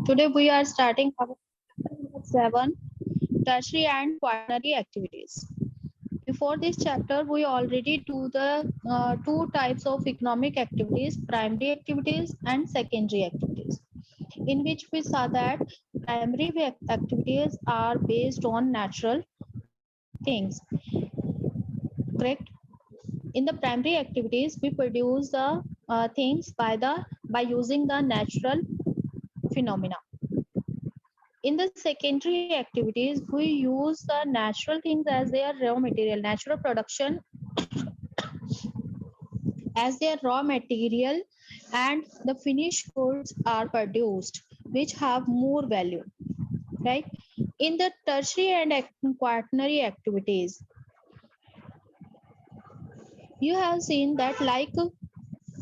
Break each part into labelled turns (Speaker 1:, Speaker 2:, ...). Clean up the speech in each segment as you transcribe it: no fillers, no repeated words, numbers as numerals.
Speaker 1: Today we are starting our chapter number 7, tertiary and quaternary activities. Before this chapter, we already do the two types of economic activities, primary activities and secondary activities, in which we saw that primary activities are based on natural things, correct? In the primary activities, we produce the things by using the natural phenomena. In the secondary activities, we use the natural things as their raw material, natural production as their raw material, and the finished goods are produced which have more value, right? In the tertiary and quaternary activities, you have seen that like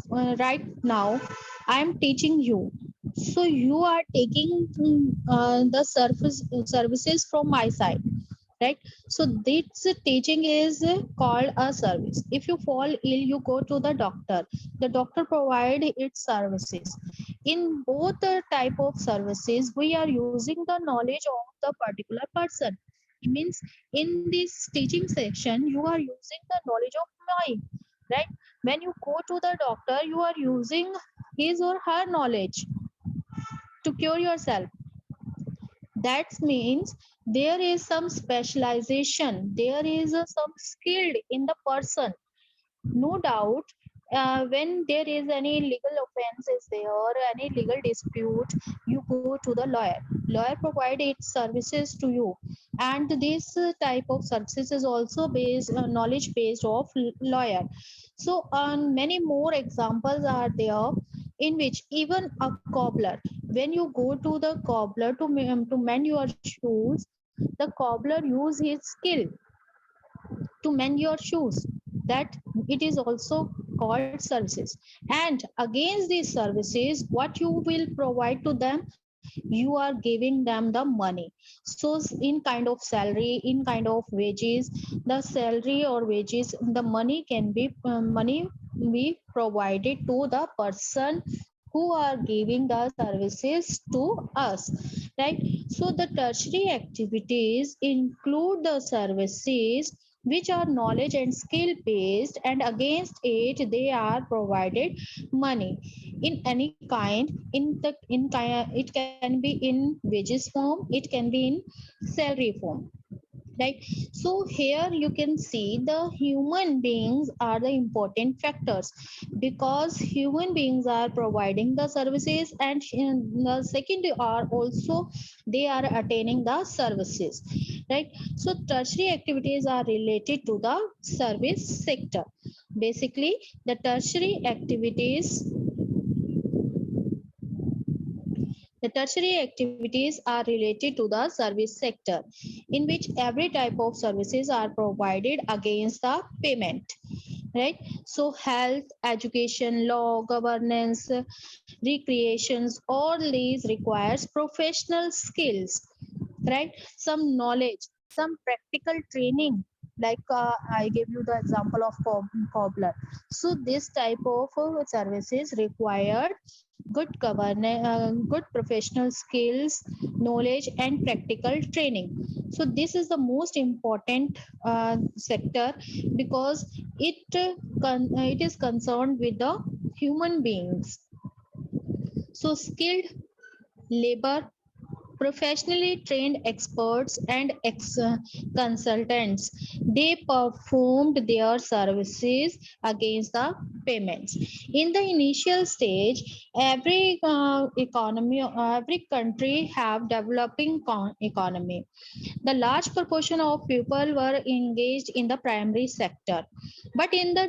Speaker 1: right now I am teaching you, so you are taking the services from my side, right? So this teaching is called a service. If you fall ill, you go to the doctor provide its services. In both the type of services, we are using the knowledge of the particular person. It means in this teaching section you are using the knowledge of mine, right? When you go to the doctor, you are using his or her knowledge to cure yourself. That means there is some specialization, there is some skilled in the person. No doubt, when there is any legal offense is there or any legal dispute, you go to the lawyer. Lawyer provide its services to you, and this type of services is also based knowledge based of lawyer. So many more examples are there, in which even a cobbler, when you go to the cobbler to mend your shoes, the cobbler use his skill to mend your shoes. That it is also called services. And against these services, what you will provide to them, you are giving them the money. So in kind of salary, in kind of wages, the salary or wages, the money be provided to the person who are giving the services to us, right? So the tertiary activities include the services which are knowledge and skill based, and against it they are provided money in any kind. It can be in wages form, it can be in salary form, right? So here you can see the human beings are the important factors, because human beings are providing the services, and the second are also they are attaining the services, right? So tertiary activities are related to the service sector. Basically, the tertiary activities the tertiary activities are related to the service sector, in which every type of services are provided against the payment, right? So health, education, law, governance, recreations, all these requires professional skills, right? Some knowledge, some practical training, like I gave you the example of cobbler. So this type of services required good governance, good professional skills, knowledge, and practical training. So this is the most important sector, because it is concerned with the human beings. So skilled labor, professionally trained experts and consultants, they performed their services against the payments. In the initial stage, every country have developing economy. The large proportion of people were engaged in the primary sector, but in a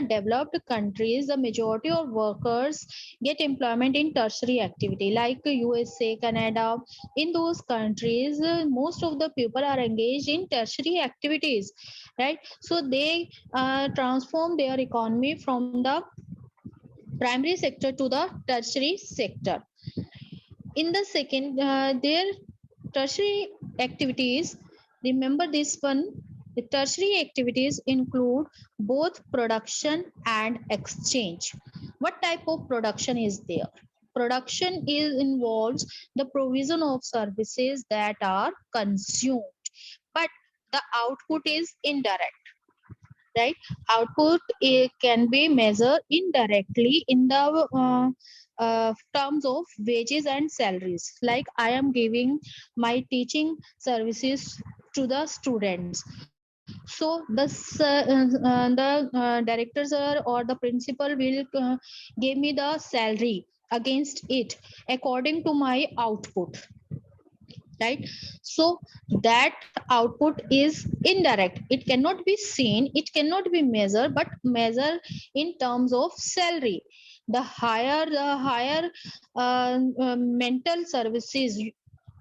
Speaker 1: developed countries, the majority of workers get employment in tertiary activity, like USA, Canada. In those countries, most of the people are engaged in tertiary activities, right? So they transform their economy from the primary sector to the tertiary sector. In the second, their tertiary activities, remember this one, the tertiary activities include both production and exchange. What type of production is there? production is involves the provision of services that are consumed, but the output is indirect, right? Output can be measured indirectly in the terms of wages and salaries. Like I am giving my teaching services to the students, so the director sir or the principal will give me the salary against it according to my output, right? So that output is indirect, it cannot be seen, it cannot be measured, but measure in terms of salary. The higher mental services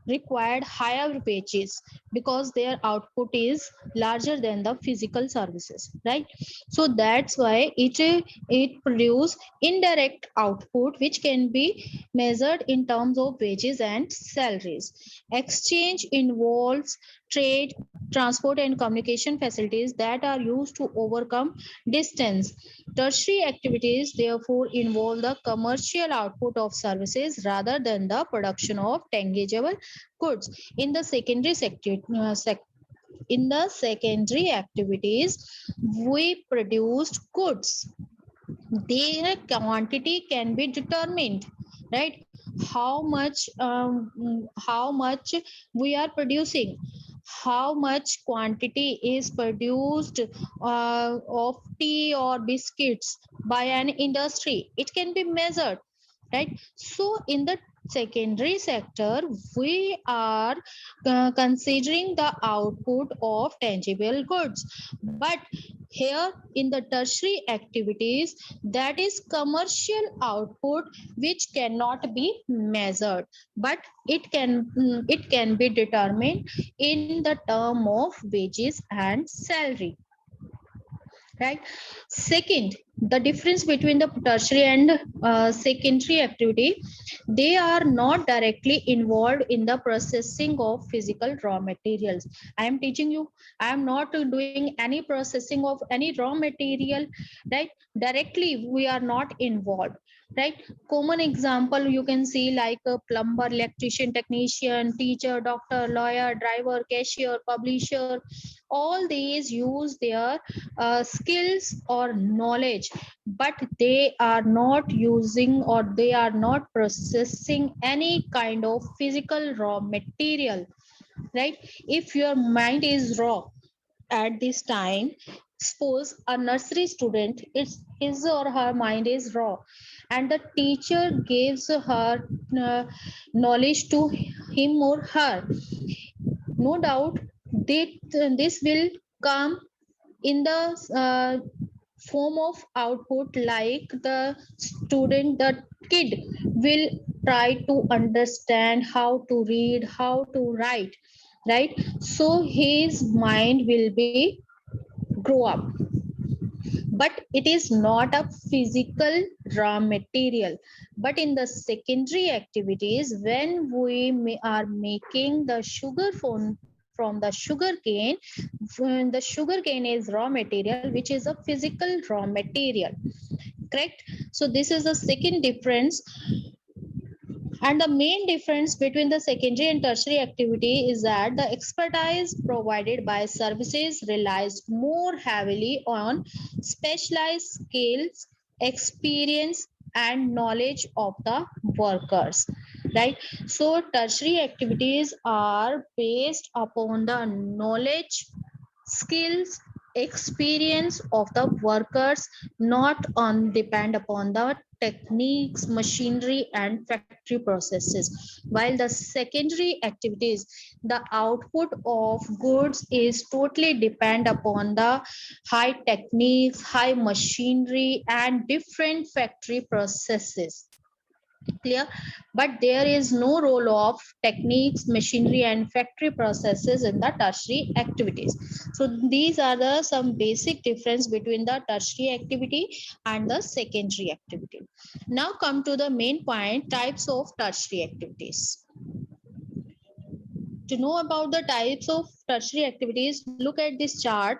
Speaker 1: required higher wages because their output is larger than the physical services, right? So that's why it produce indirect output which can be measured in terms of wages and salaries. Exchange involves trade, transport and communication facilities that are used to overcome distance. Tertiary activities therefore involve the commercial output of services rather than the production of tangible goods. In the secondary sector, in the secondary activities, we produced goods. Their quantity can be determined, right? How much we are producing, how much quantity is produced of tea or biscuits by an industry, it can be measured, right? So in the secondary sector we are considering the output of tangible goods, but here in the tertiary activities, that is commercial output which cannot be measured, but it can be determined in the term of wages and salary, right? Second, the difference between the tertiary and secondary activity, they are not directly involved in the processing of physical raw materials. I am teaching you, I am not doing any processing of any raw material, right? Directly we are not involved, right? Common example you can see like a plumber, electrician, technician, teacher, doctor, lawyer, driver, cashier, publisher. All these use their skills or knowledge, but they are not using or they are not processing any kind of physical raw material, right? If your mind is raw at this time, suppose a nursery student, it's his or her mind is raw, and the teacher gives her knowledge to him or her, no doubt this will come in the form of output, like the student, the kid will try to understand how to read, how to write, right? So his mind will be grow up, but it is not a physical raw material. But in the secondary activities, when we are making the sugar from the sugar cane, when the sugar cane is raw material which is a physical raw material, correct? So this is the second difference. And the main difference between the secondary and tertiary activity is that the expertise provided by services relies more heavily on specialized skills, experience, and knowledge of the workers. Right? So, tertiary activities are based upon the knowledge, skills, experience of the workers, not on depend upon the techniques, machinery and factory processes. While the secondary activities, the output of goods is totally depend upon the high techniques, high machinery and different factory processes, clear? But there is no role of techniques, machinery and factory processes in the tertiary activities. So these are the some basic difference between the tertiary activity and the secondary activity. Now come to the main point, types of tertiary activities. To know about the types of tertiary activities, look at this chart.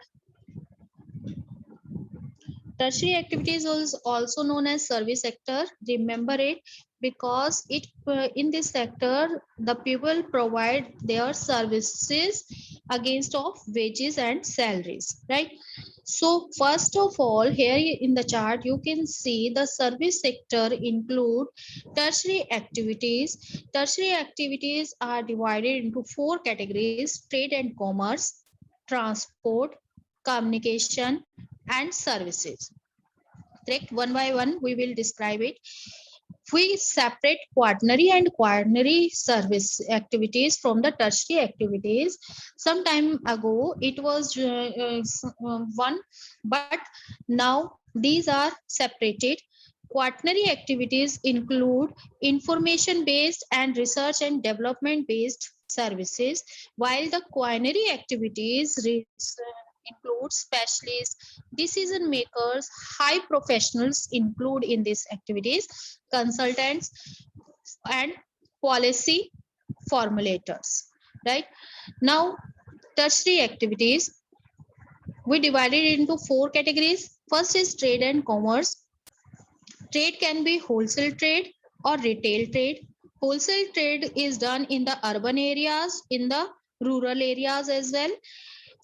Speaker 1: Tertiary activities is also known as service sector. Remember it because it in this sector the people provide their services against of wages and salaries, right? So first of all, here in the chart you can see the service sector include tertiary activities. Tertiary activities are divided into four categories: trade and commerce, transport, communication, and services. Correct? One by one we will describe it. We separate quaternary and quaternary service activities from the tertiary activities. Some time ago it was one, but now these are separated. Quaternary activities include information based and research and development based services, while the quinary activities include specialists, decision makers, high professionals include in these activities, consultants, and policy formulators. Right now, tertiary activities we divided into four categories. First is trade and commerce. Trade can be wholesale trade or retail trade. Wholesale trade is done in the urban areas, in the rural areas as well.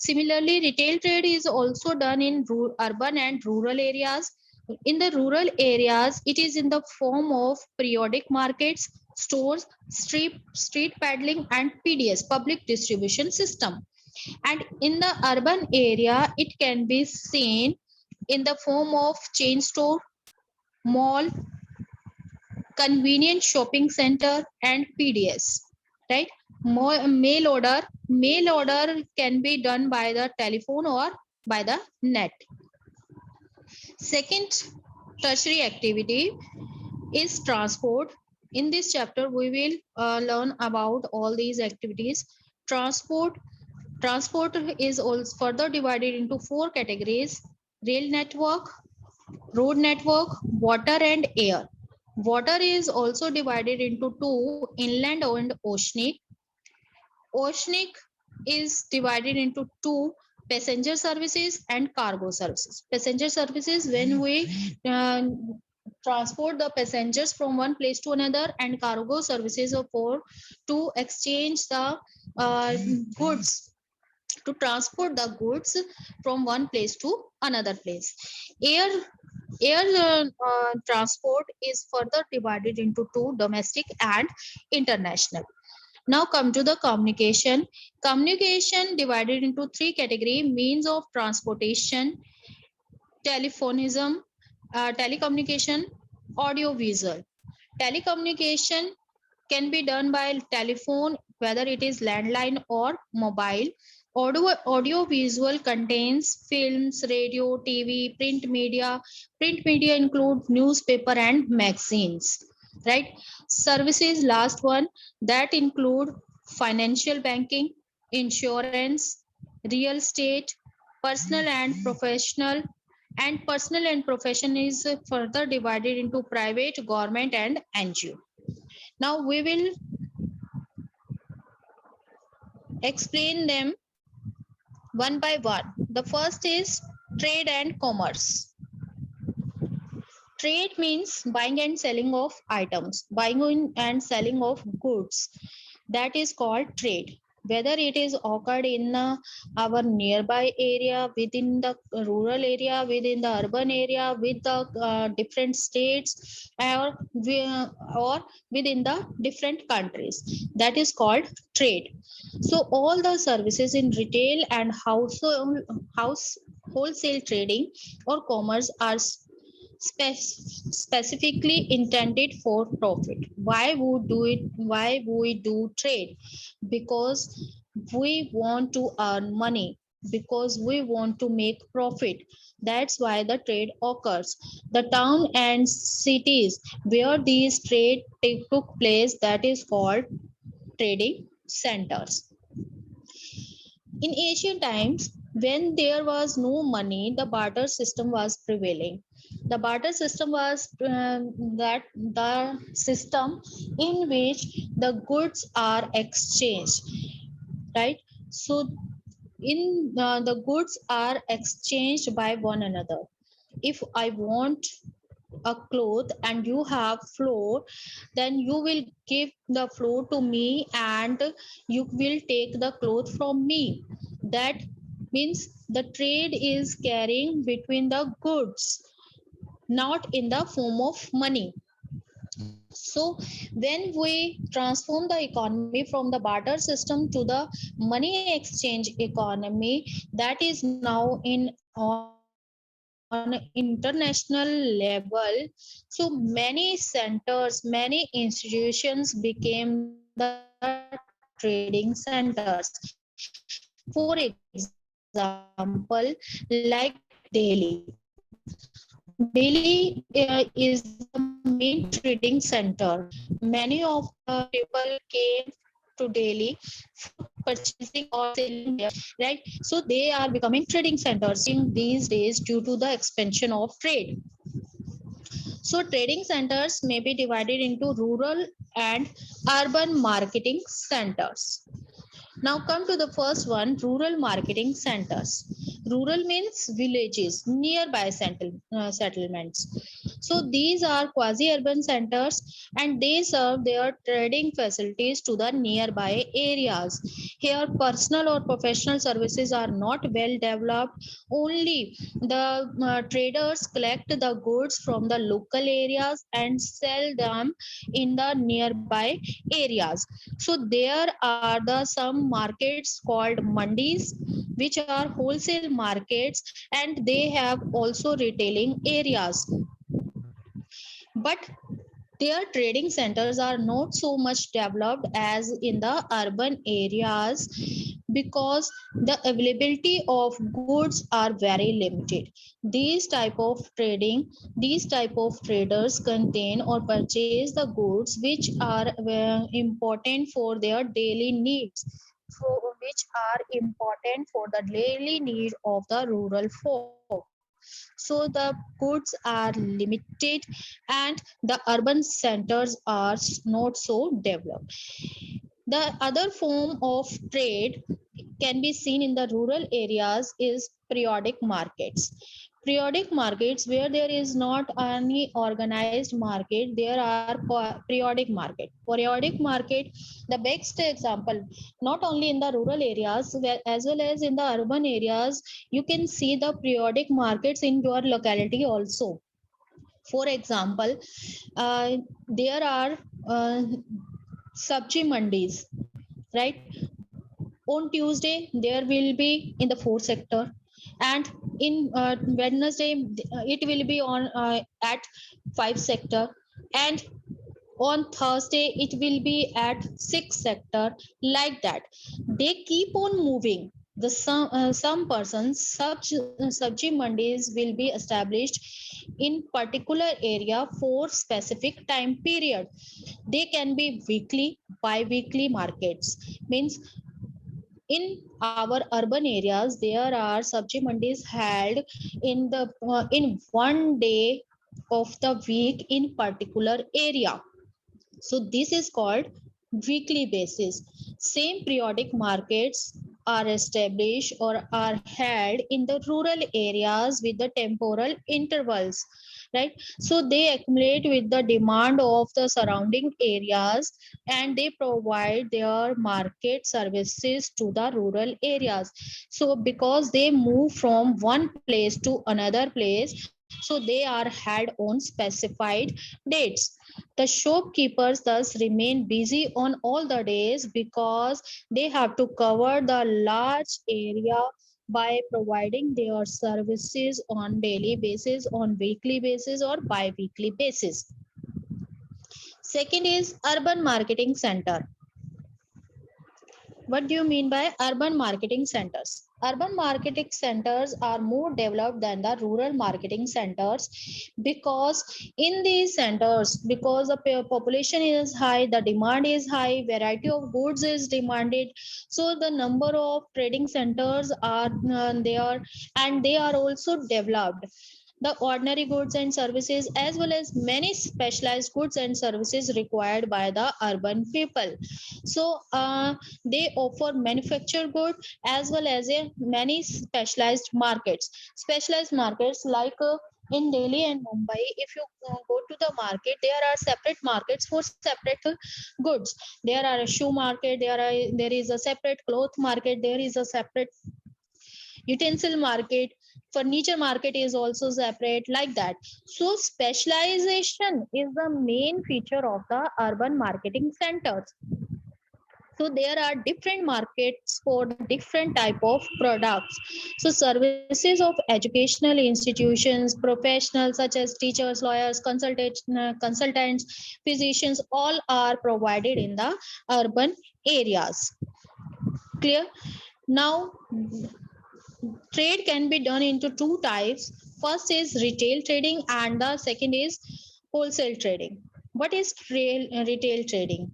Speaker 1: Similarly, retail trade is also done in urban and rural areas. In the rural areas, it is in the form of periodic markets, stores, street peddling, and PDS, public distribution system. And in the urban area, it can be seen in the form of chain store, mall, convenient shopping center, and PDS. Right? Mail order can be done by the telephone or by the net. Second tertiary activity is transport. In this chapter we will learn about all these activities. Transport is also further divided into four categories: rail network, road network, water, and air. Water is also divided into two: inland and oceanic. Oceanic is divided into two: passenger services and cargo services. Passenger services, when we transport the passengers from one place to another, and cargo services are for to exchange the uh, goods, to transport the goods from one place to another place. Air transport is further divided into two: domestic and international. Now come to the communication. Communication divided into three category: means of transportation, telephonism, telecommunication, audiovisual. Telecommunication can be done by telephone, whether it is landline or mobile. Audiovisual contains films, radio, TV, print media. Print media include newspaper and magazines. Right? Services, last one, that include financial banking, insurance, real estate, personal and professional. And personal and profession is further divided into private, government, and NGO. Now we will explain them one by one. The first is trade and commerce. Trade means buying and selling of items, buying and selling of goods. That is called trade. Whether it is occurred in our nearby area, within the rural area, within the urban area, with the different states, or within the different countries, that is called trade. So all the services in retail and house wholesale trading or commerce are specifically intended for profit. Why we do trade? Because we want to earn money, because we want to make profit. That's why the trade occurs. The town and cities where these trade took place, that is called trading centers. In ancient times, when there was no money, the barter system was prevailing. The barter system was that the system in which the goods are exchanged, right? So, in the goods are exchanged by one another. if I want a cloth and you have floor, then you will give the floor to me and you will take the cloth from me. That means the trade is carrying between the goods, not in the form of money. So when we transform the economy from the barter system to the money exchange economy, that is now in on international level, so many centers, many institutions became the trading centers. For example, like Delhi. Delhi is the main trading center. Many of the people came to Delhi for purchasing or selling there, right? So they are becoming trading centers these days due to the expansion of trade. So trading centers may be divided into rural and urban marketing centers. Now come to the first one, rural marketing centers. Rural means villages, nearby settlements. So these are quasi-urban centers and they serve their trading facilities to the nearby areas. Here personal or professional services are not well developed. Only the traders collect the goods from the local areas and sell them in the nearby areas. So there are the some markets called mandis, which are wholesale markets, and they have also retailing areas. But their trading centers are not so much developed as in the urban areas because the availability of goods are very limited. These type of traders contain or purchase the goods which are important for their daily needs, which are important for the daily need of the rural folk. So the goods are limited and the urban centers are not so developed. The other form of trade can be seen in the rural areas is periodic markets. Periodic markets where there is not any organized market, there are periodic market. Periodic market, the best example, not only in the rural areas as well as in the urban areas, you can see the periodic markets in your locality also. For example, there are uh, sabji mandis, right? On Tuesday there will be in the fourth sector, and in Wednesday it will be on at five sector, and on Thursday it will be at sixth sector. Like that, they keep on moving. The some persons sabji mandis will be established in particular area for specific time period. They can be weekly, bi-weekly markets. Means in our urban areas there are sabji mandis held in one day of the week in particular area. So this is called weekly basis. Same periodic markets are established or are held in the rural areas with the temporal intervals, right? So they accumulate with the demand of the surrounding areas and they provide their market services to the rural areas. So because they move from one place to another place, so they are held on specified dates. The shopkeepers thus remain busy on all the days because they have to cover the large area by providing their services on daily basis, on weekly basis or bi-weekly basis. Second is urban marketing center. What do you mean by urban marketing centers? Urban marketing centers are more developed than the rural marketing centers because in these centers, because the population is high, the demand is high, variety of goods is demanded. So the number of trading centers are there and they are also developed. The ordinary goods and services as well as many specialized goods and services required by the urban people. So they offer manufactured goods as well as a many specialized markets like in Delhi and Mumbai, if you go to the market, there are separate markets for separate goods. There are a shoe market, there is a separate cloth market, there is a separate utensil market, furniture market is also separate, like that. So specialization is the main feature of the urban marketing centers. So there are different markets for the different type of products. So services of educational institutions, professionals such as teachers, lawyers, consultants, physicians, all are provided in the urban areas. Clear? Now trade can be done into two types. First is retail trading and the second is wholesale trading. What is retail trading?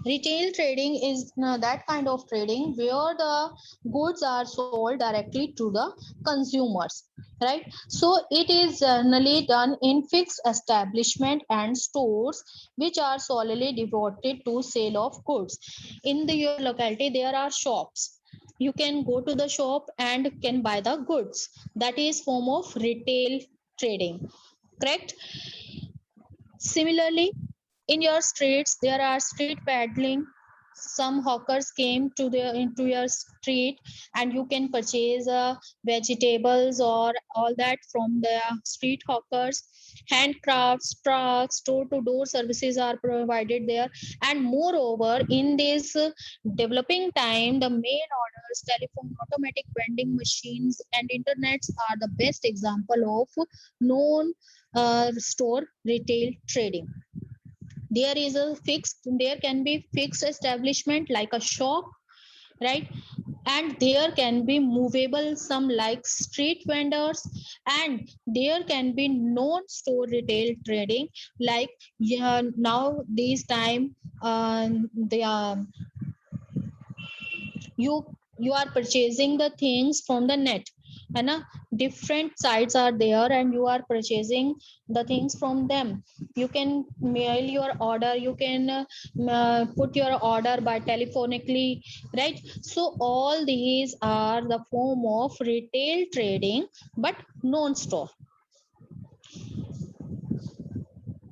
Speaker 1: Retail trading is that kind of trading where the goods are sold directly to the consumers, right? So it is generally done in fixed establishment and stores which are solely devoted to sale of goods. In your locality there are shops, you can go to the shop and can buy the goods. That is form of retail trading, correct? Similarly, in your streets, there are street peddling. Some hawkers came to into your street, and you can purchase vegetables or all that from the street hawkers. Handcrafts, trucks, door-to-door services are provided there, and moreover, in this developing time, the main orders, telephone, automatic vending machines, and internets are the best example of known store retail trading. There is a fixed, there can be fixed establishment like a shop, right? And there can be movable, some like street vendors, and there can be non-store retail trading like, yeah, now this time they are, you you are purchasing the things from the net, and different sites are there and you are purchasing the things from them. You can mail your order, you can put your order by telephonically, right? So all these are the form of retail trading but non-store.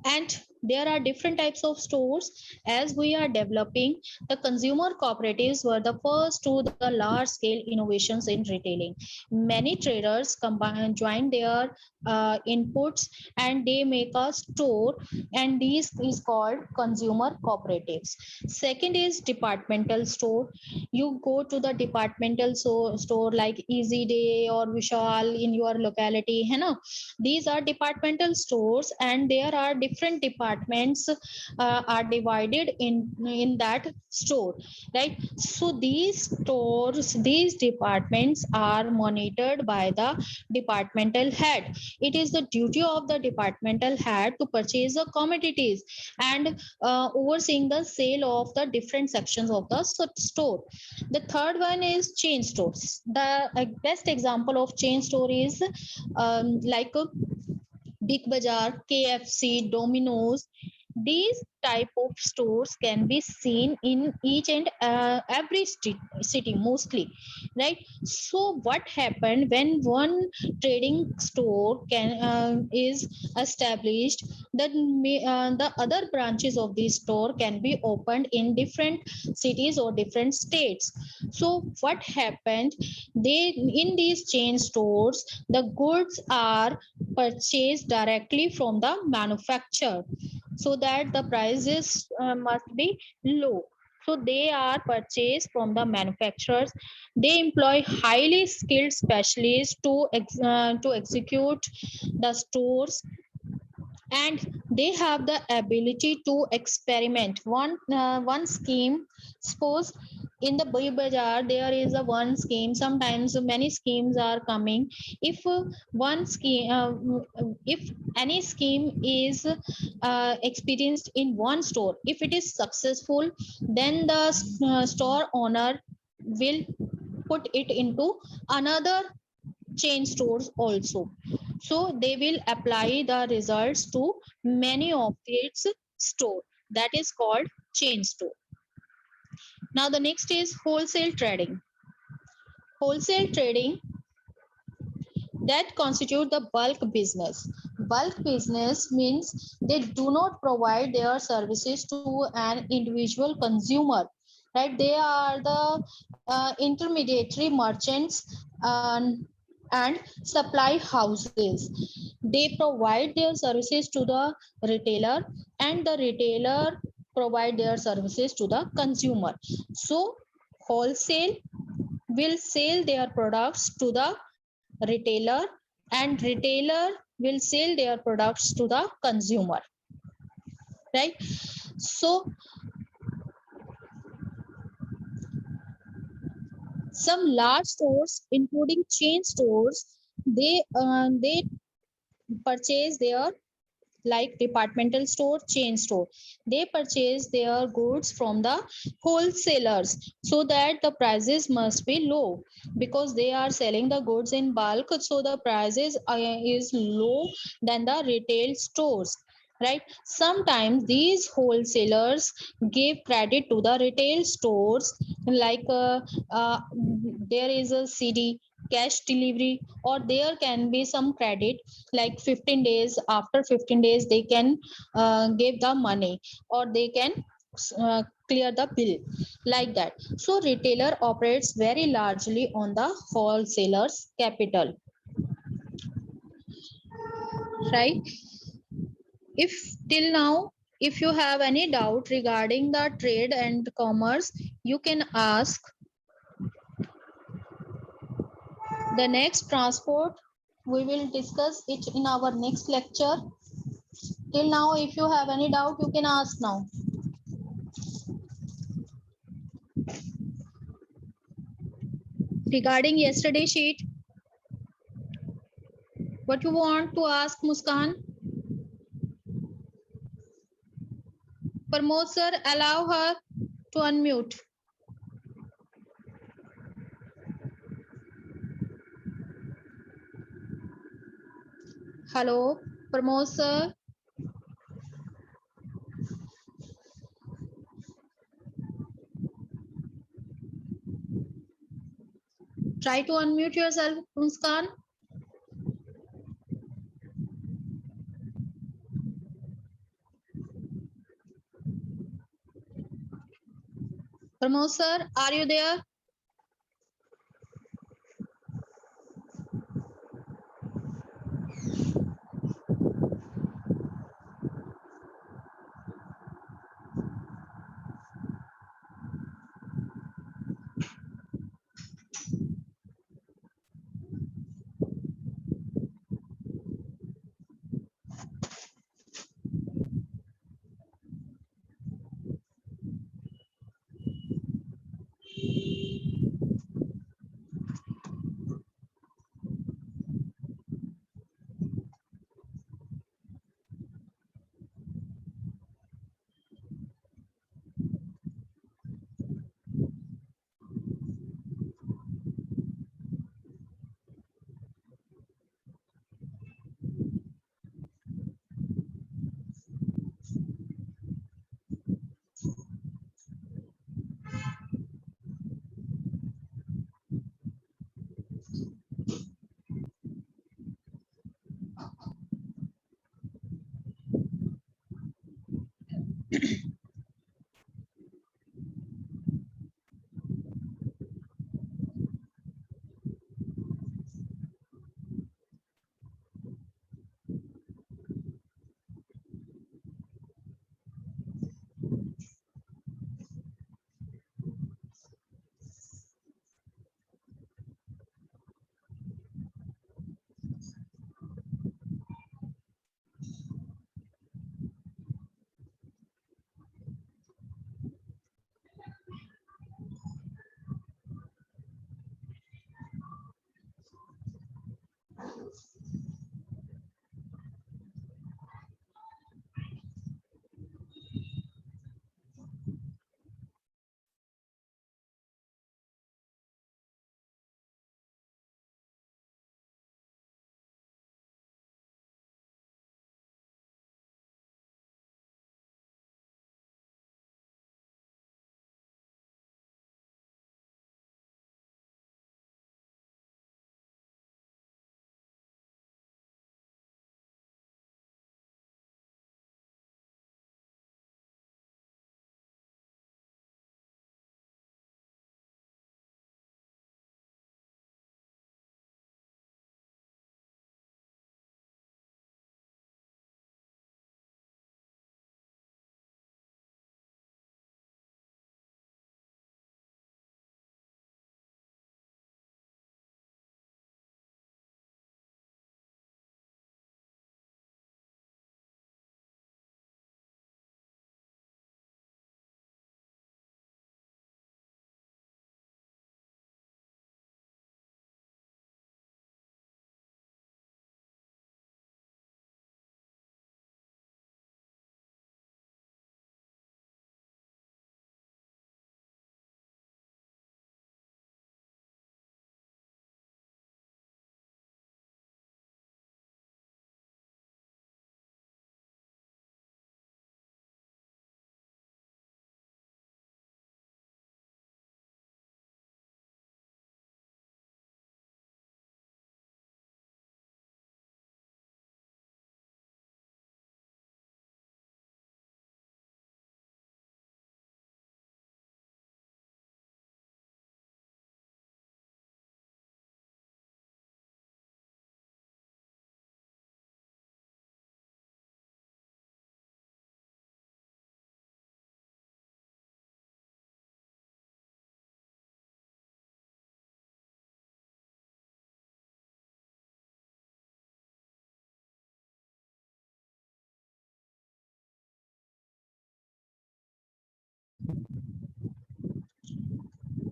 Speaker 1: And there are different types of stores. As we are developing, the consumer cooperatives were the first to the large scale innovations in retailing. Many traders combine join their inputs and they make a store, and this is called consumer cooperatives. Second is departmental store. You go to the departmental store like Easy Day or Vishal in your locality, है ना? These are departmental stores and there are different departments are divided in that store, right? So these stores, these departments are monitored by the departmental head. It is the duty of the departmental head to purchase the commodities and overseeing the sale of the different sections of the store. The third one is chain stores. The best example of chain store is like Big Bazaar, KFC, Domino's. These type of stores can be seen in each and every city mostly, right? So what happened when one trading store is established, then the other branches of the store can be opened in different cities or different states. So what happened, they in these chain stores the goods are purchased directly from the manufacturer, so that the prices must be low. So they are purchased from the manufacturers. They employ highly skilled specialists to execute the stores, and they have the ability to experiment. One scheme, suppose in the Bhai Bazaar there is a one scheme, sometimes many schemes are coming. If one scheme if any scheme is experienced in one store, if it is successful, then the store owner will put it into another chain stores also. So they will apply the results to many of its store. That is called chain store. Now the next is wholesale trading. Wholesale trading that constitute the bulk business. Bulk business means they do not provide their services to an individual consumer, right? They are the intermediary merchants and supply houses. They provide their services to the retailer, and the retailer provide their services to the consumer. So wholesale will sell their products to the retailer, and retailer will sell their products to the consumer, right? So some large stores, including chain stores, they purchase their, like departmental store, chain store, they purchase their goods from the wholesalers, so that the prices must be low, because they are selling the goods in bulk, so the prices is low than the retail stores, right? Sometimes these wholesalers give credit to the retail stores, like uh, there is a CD cash delivery, or there can be some credit, like 15 days, after 15 days they can give the money, or they can clear the bill, like that. So retailer operates very largely on the wholesalers capital, right? If till now, if you have any doubt regarding the trade and commerce, you can ask. The next transport, we will discuss it in our next lecture. Till now, if you have any doubt, you can ask now. Regarding yesterday sheet, what you want to ask, Muskan? Pramod sir, allow her to unmute. Hello, Pramod sir. Try to unmute yourself, Muskan. Pramod sir, are you there?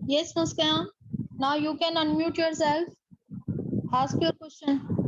Speaker 1: Yes, Muskan. Now you can unmute yourself. Ask your question.